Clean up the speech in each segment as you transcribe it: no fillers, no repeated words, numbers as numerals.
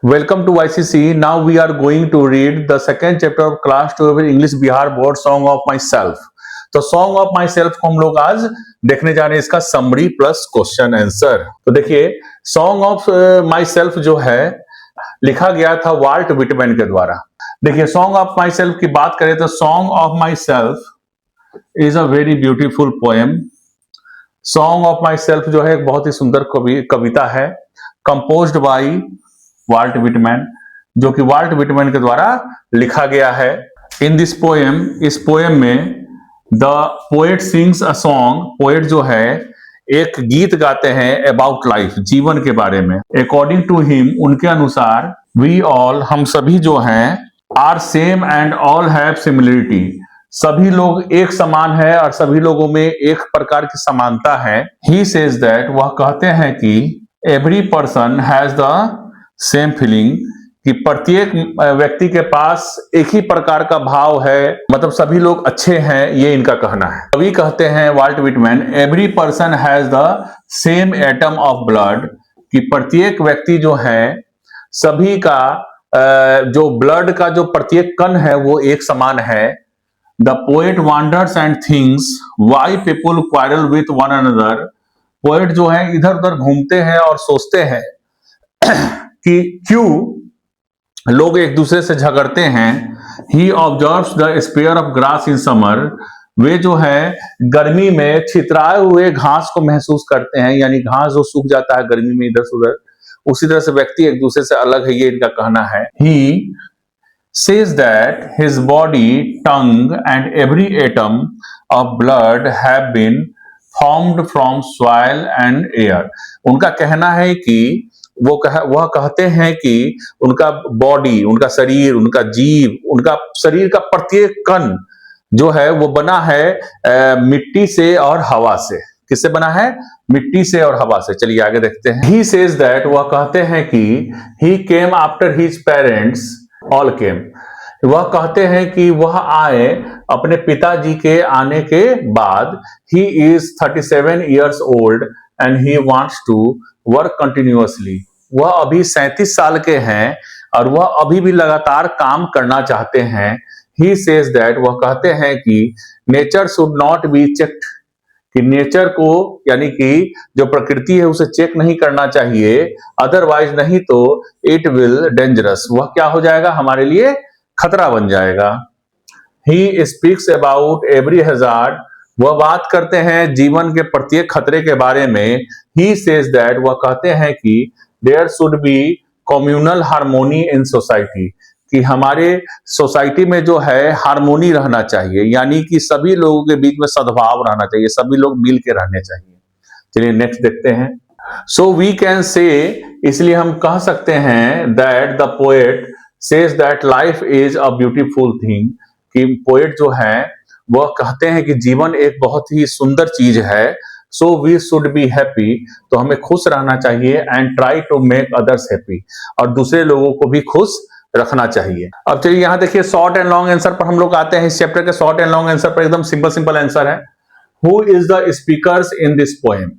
Welcome to ICC. Now we are going to read the second chapter of class 12 English Bihar Board Song of Myself. तो song of my self को हम लोग आज देखने जा रहे हैं, इसका समरी प्लस क्वेश्चन आंसर। तो देखिए, सॉन्ग ऑफ माई सेल्फ जो है लिखा गया था वाल्ट विटमैन के द्वारा। देखिए, सॉन्ग ऑफ माई सेल्फ की बात करें तो song of my self is a very beautiful poem. Song of my self जो है एक बहुत ही सुंदर कविता है, कंपोज्ड बाई वाल्ट विटमैन, जो कि वाल्ट विटमैन के द्वारा लिखा गया है। इन दिस पोएम, इस पोएम में the poet sings a song, poet जो है एक गीत गाते हैं अबाउट लाइफ, जीवन के बारे में। अकॉर्डिंग टू हिम, उनके अनुसार, वी ऑल, हम सभी जो हैं, are same and all have similarity, सभी लोग एक समान है और सभी लोगों में एक प्रकार की समानता है। ही सेज दैट, वह कहते हैं कि every person has the same feeling, कि प्रत्येक व्यक्ति के पास एक ही प्रकार का भाव है, मतलब सभी लोग अच्छे हैं, ये इनका कहना है। कवि कहते हैं Walt Whitman, every person has the same atom of blood, कि प्रत्येक व्यक्ति जो है, सभी का जो ब्लड का जो प्रत्येक कण है वो एक समान है। The poet wonders and things why people quarrel with one another, poet जो है इधर उधर घूमते हैं और सोचते हैं कि क्यों लोग एक दूसरे से झगड़ते हैं। He observes the spear of grass in summer, वे जो है गर्मी में छितराए हुए घास को महसूस करते हैं, यानी घास जो सूख जाता है गर्मी में इधर से उधर, उसी तरह से व्यक्ति एक दूसरे से अलग है, ये इनका कहना है। ही says that his body, tongue and every atom of blood have been formed from soil and air, उनका कहना है कि वह कहते हैं कि उनका बॉडी, उनका शरीर, उनका जीव, उनका शरीर का प्रत्येक कण जो है वो बना है मिट्टी से और हवा से। किससे बना है? मिट्टी से और हवा से। चलिए आगे देखते हैं। He says that, वह कहते हैं कि he came after his parents all came, वह कहते हैं कि वह आए अपने पिताजी के आने के बाद। He is 37 years old and he wants to work continuously, वह अभी 37 साल के हैं और वह अभी भी लगातार काम करना चाहते हैं। He says that, वह कहते हैं कि nature should not be checked, कि नेचर को, यानी कि जो प्रकृति है उसे चेक नहीं करना चाहिए, अदरवाइज नहीं तो इट विल डेंजरस, वह क्या हो जाएगा? हमारे लिए खतरा बन जाएगा। He speaks about every hazard, वह बात करते हैं जीवन के प्रत्येक खतरे के बारे में। ही सेज दैट, वह कहते हैं कि there should be communal harmony in society, कि हमारे सोसाइटी में जो है हार्मोनी रहना चाहिए, यानी कि सभी लोगों के बीच में सद्भाव रहना चाहिए, सभी लोग मिल के रहने चाहिए। चलिए नेक्स्ट देखते हैं। सो वी कैन से, इसलिए हम कह सकते हैं that the poet says that life is a beautiful thing, कि पोएट जो है वह कहते हैं कि जीवन एक बहुत ही सुंदर चीज है। So we should be happy, तो हमें खुश रहना चाहिए। And try to make others happy, और दूसरे लोगों को भी खुश रखना चाहिए। अब चलिए यहाँ देखिए, शॉर्ट एंड लॉन्ग आंसर पर हम लोग आते हैं। इस चैप्टर के शॉर्ट एंड लॉन्ग आंसर पर एकदम सिंपल आंसर है। Who is the speakers in this poem,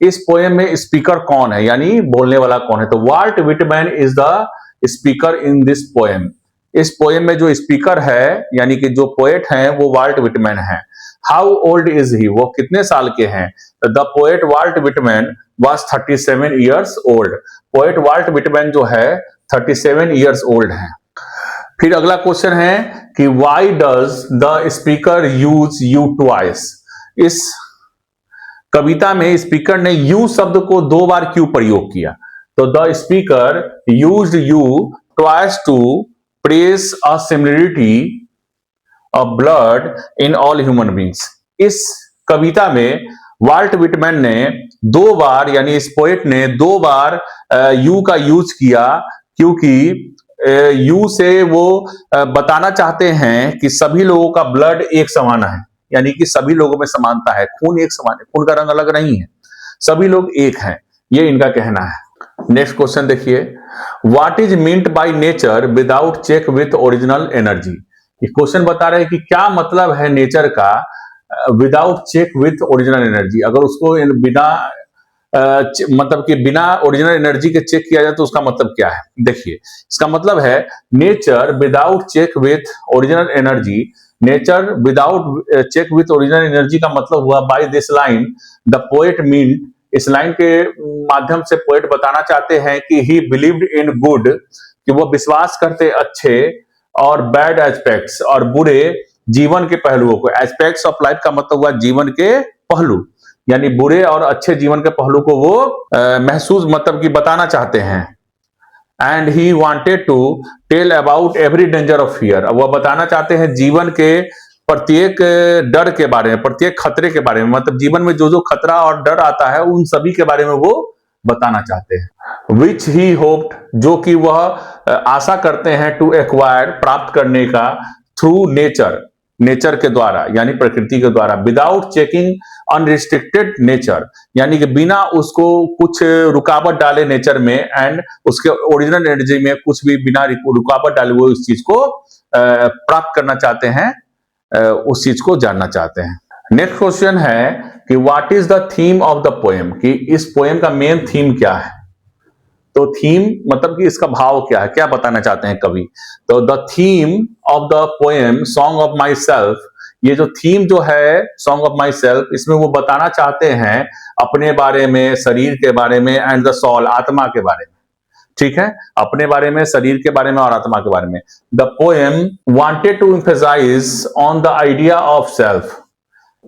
इस पोएम में स्पीकर कौन है, यानी बोलने वाला कौन है? तो Walt Whitman is the speaker in this poem, इस पोएम में जो स्पीकर है, यानी कि जो पोएट है वो वाल्ट विटमैन है। हाउ ओल्ड इज ही, वो कितने साल के हैं? The poet Walt Whitman was 37 years old, poet Walt Whitman जो है 37 ईयर्स ओल्ड है। फिर अगला क्वेश्चन है कि why does the speaker use you twice, इस कविता में स्पीकर ने यू शब्द को 2 बार क्यों प्रयोग किया? तो the speaker used you twice to praise a similarity of blood in all human beings, इस कविता में वाल्ट विटमैन ने 2 बार, यानी इस पोएट ने 2 बार यू का यूज किया, क्योंकि यू से वो बताना चाहते हैं कि सभी लोगों का ब्लड एक समान है, यानी कि सभी लोगों में समानता है, खून एक समान है, खून का रंग अलग नहीं है, सभी लोग एक हैं, ये इनका कहना है। नेक्स्ट क्वेश्चन देखिए, what is meant by nature without check with original energy, ये क्वेश्चन बता रहे हैं कि क्या मतलब है नेचर का without check with original energy, अगर उसको बिना मतलब कि बिना ओरिजिनल एनर्जी के चेक किया जाए तो उसका मतलब क्या है? देखिए, इसका मतलब है nature without check with original energy. Nature without check with original energy का मतलब हुआ by this line the poet mean, इस लाइन के माध्यम से पोएट बताना चाहते हैं कि ही बिलीव्ड इन गुड, कि वो विश्वास करते अच्छे और बैड एस्पेक्ट्स, और बुरे जीवन के पहलुओं को। एस्पेक्ट्स ऑफ लाइफ का मतलब हुआ जीवन के पहलू, यानी बुरे और अच्छे जीवन के पहलू को वो महसूस मतलब कि बताना चाहते हैं। And he wanted to tell about every danger of fear, वह बताना चाहते हैं जीवन के प्रत्येक डर के बारे में, प्रत्येक खतरे के बारे में, मतलब जीवन में जो जो खतरा और डर आता है उन सभी के बारे में वो बताना चाहते हैं। विच ही होप्ड, जो कि वह आशा करते हैं, टू एक्वायर, प्राप्त करने का, थ्रू नेचर, नेचर के द्वारा यानी प्रकृति के द्वारा, विदाउट चेकिंग अनरिस्ट्रिक्टेड नेचर, यानी कि बिना उसको कुछ रुकावट डाले नेचर में, एंड उसके ओरिजिनल एनर्जी में कुछ भी बिना रुकावट डाले वो इस चीज को प्राप्त करना चाहते हैं, उस चीज को जानना चाहते हैं। नेक्स्ट क्वेश्चन है कि what is the theme of the poem, कि इस पोएम का मेन थीम क्या है? तो थीम मतलब कि इसका भाव क्या है, क्या बताना चाहते हैं कवि? तो the theme of the poem song of my self, ये जो थीम जो है सॉन्ग ऑफ माई सेल्फ, इसमें वो बताना चाहते हैं अपने बारे में, शरीर के बारे में, एंड द सोल, आत्मा के बारे में। ठीक है, अपने बारे में, शरीर के बारे में और आत्मा के बारे में। The poem wanted to emphasize on the idea of self,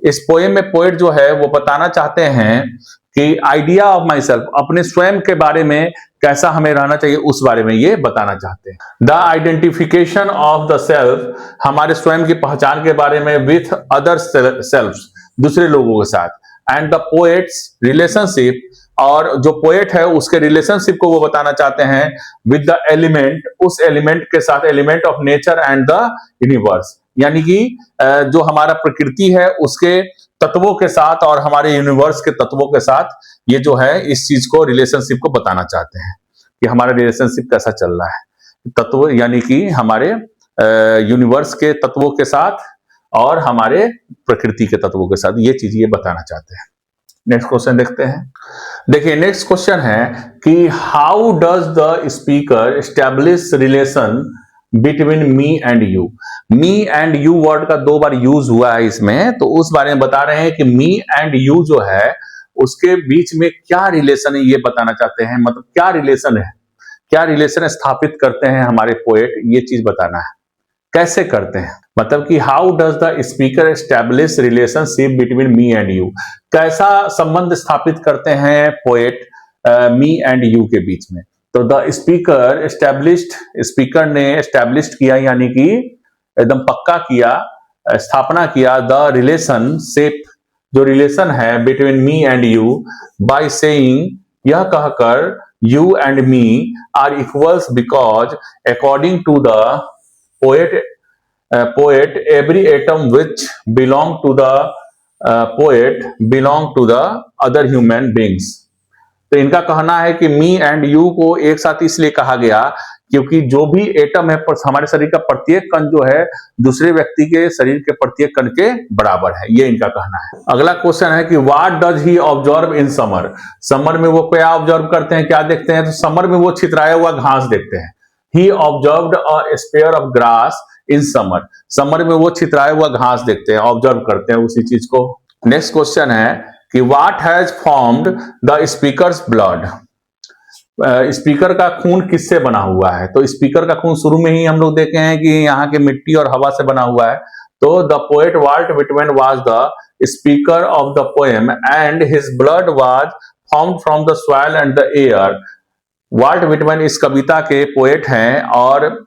इस पोएम में पोएट जो है वो बताना चाहते हैं कि आइडिया ऑफ माई सेल्फ, अपने स्वयं के बारे में कैसा हमें रहना चाहिए उस बारे में ये बताना चाहते हैं। The identification of the self, हमारे स्वयं की पहचान के बारे में, विथ अदर सेल्फ, दूसरे लोगों के साथ। एंड द पोएट्स रिलेशनशिप, और जो पोएट है उसके रिलेशनशिप को वो बताना चाहते हैं विद द एलिमेंट, उस एलिमेंट के साथ, element of nature and the universe, यानी कि जो हमारा प्रकृति है उसके तत्वों के साथ और हमारे यूनिवर्स के तत्वों के साथ, ये जो है इस चीज को, रिलेशनशिप को बताना चाहते हैं कि हमारा रिलेशनशिप कैसा चल रहा है। तत्व यानी कि हमारे यूनिवर्स के तत्वों के साथ और हमारे प्रकृति के तत्वों के साथ, ये चीज ये बताना चाहते हैं। नेक्स्ट क्वेश्चन देखते हैं। देखिए नेक्स्ट क्वेश्चन है कि how does the speaker establish relation between me and you. Me and you word का 2 बार यूज हुआ है इसमें, तो उस बारे में बता रहे हैं कि मी एंड यू जो है उसके बीच में क्या रिलेशन है, ये बताना चाहते हैं। मतलब क्या रिलेशन है, क्या रिलेशन स्थापित करते हैं हमारे पोएट, ये चीज बताना है। कैसे करते हैं, मतलब कि how does the speaker establish relationship between me and you, कैसा संबंध स्थापित करते हैं पोएट मी एंड यू के बीच में। तो द स्पीकर एस्टैब्लिश्ड, स्पीकर ने एस्टैब्लिश्ड किया यानी कि एकदम पक्का किया, स्थापना किया, द रिलेशनशिप, जो रिलेशन है between me and you, by saying, यह कहकर, you and me are equals because according to the poet every atom which belong to the poet belong to the other human beings। तो इनका कहना है कि मी and you को एक साथ इसलिए कहा गया क्योंकि जो भी एटम है हमारे शरीर का प्रत्येक कण जो है दूसरे व्यक्ति के शरीर के प्रत्येक कण के बराबर है, ये इनका कहना है। अगला क्वेश्चन है कि what does he observe in summer. Summer में वो क्या ऑब्जर्व करते हैं, क्या देखते हैं? तो समर में वो छितराया हुआ घास देखते हैं। He observed a spear of grass in summer, summer में वो छितराया हुआ घास देखते हैं, ऑब्जर्व करते हैं उसी चीज को। नेक्स्ट क्वेश्चन है कि what has formed the speakers blood. Speaker का खून किससे बना हुआ है? तो स्पीकर का खून शुरू में ही हम लोग देखे हैं कि यहाँ के मिट्टी और हवा से बना हुआ है। तो the poet Walt Whitman was the speaker of the poem and his blood was formed from the soil and the air. Walt Whitman इस कविता के पोएट हैं और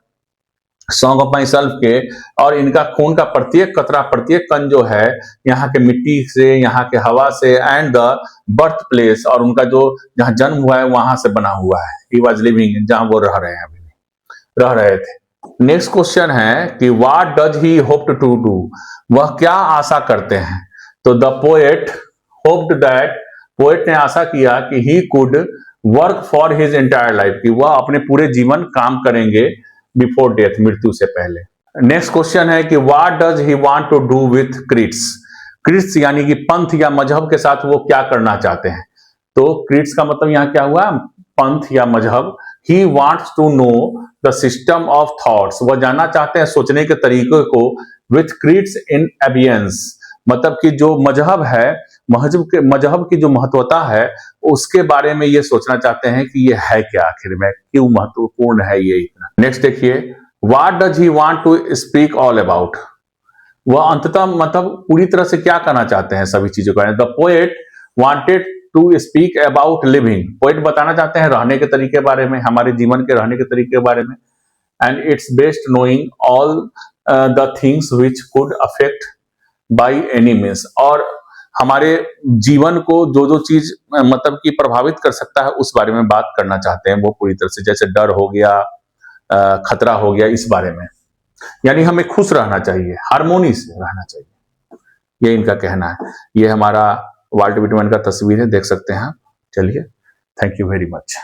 सॉन्ग ऑफ माई सेल्फ के, और इनका खून का प्रत्येक कतरा, प्रत्येक कण जो है यहाँ के मिट्टी से, यहाँ के हवा से, एंड द बर्थ प्लेस, और उनका जो जहाँ जन्म हुआ है वहां से बना हुआ है। ही वॉज लिविंग, जहां वो रह रहे हैं, अभी भी रह रहे थे। नेक्स्ट क्वेश्चन है कि what does he hoped to do, वह क्या आशा करते हैं? तो the poet hoped that, poet ने आशा किया कि he could work for his entire life, कि वह अपने पूरे जीवन काम करेंगे बिफोर डेथ, मृत्यु से पहले। नेक्स्ट क्वेश्चन है कि what does he want to do with creeds. Creeds यानी कि पंथ या मजहब के साथ वो क्या करना चाहते हैं? तो क्रीड्स का मतलब यहाँ क्या हुआ, पंथ या मजहब। He wants to know the system of thoughts, वह जानना चाहते हैं सोचने के तरीके को, विथ क्रीड्स इन एबियंस, मतलब कि जो मजहब है, मजहब की जो महत्वता है उसके बारे में ये सोचना चाहते हैं कि ये है क्या, आखिर में क्यों महत्वपूर्ण है ये इतना। नेक्स्ट देखिए, what does he want to speak all about, वह अंततः मतलब पूरी तरह से क्या कहना चाहते हैं सभी चीजों का। The poet wanted to speak about living, poet बताना चाहते हैं रहने के तरीके के बारे में, हमारे जीवन के रहने के तरीके के बारे में। And it's best knowing all the things which could affect by any means, और हमारे जीवन को जो जो चीज मतलब कि प्रभावित कर सकता है उस बारे में बात करना चाहते हैं वो पूरी तरह से, जैसे डर हो गया, खतरा हो गया, इस बारे में। यानी हमें खुश रहना चाहिए, हार्मोनी से रहना चाहिए, ये इनका कहना है। ये हमारा वाल्ट विटमैन का तस्वीर है, देख सकते हैं। चलिए, थैंक यू वेरी मच।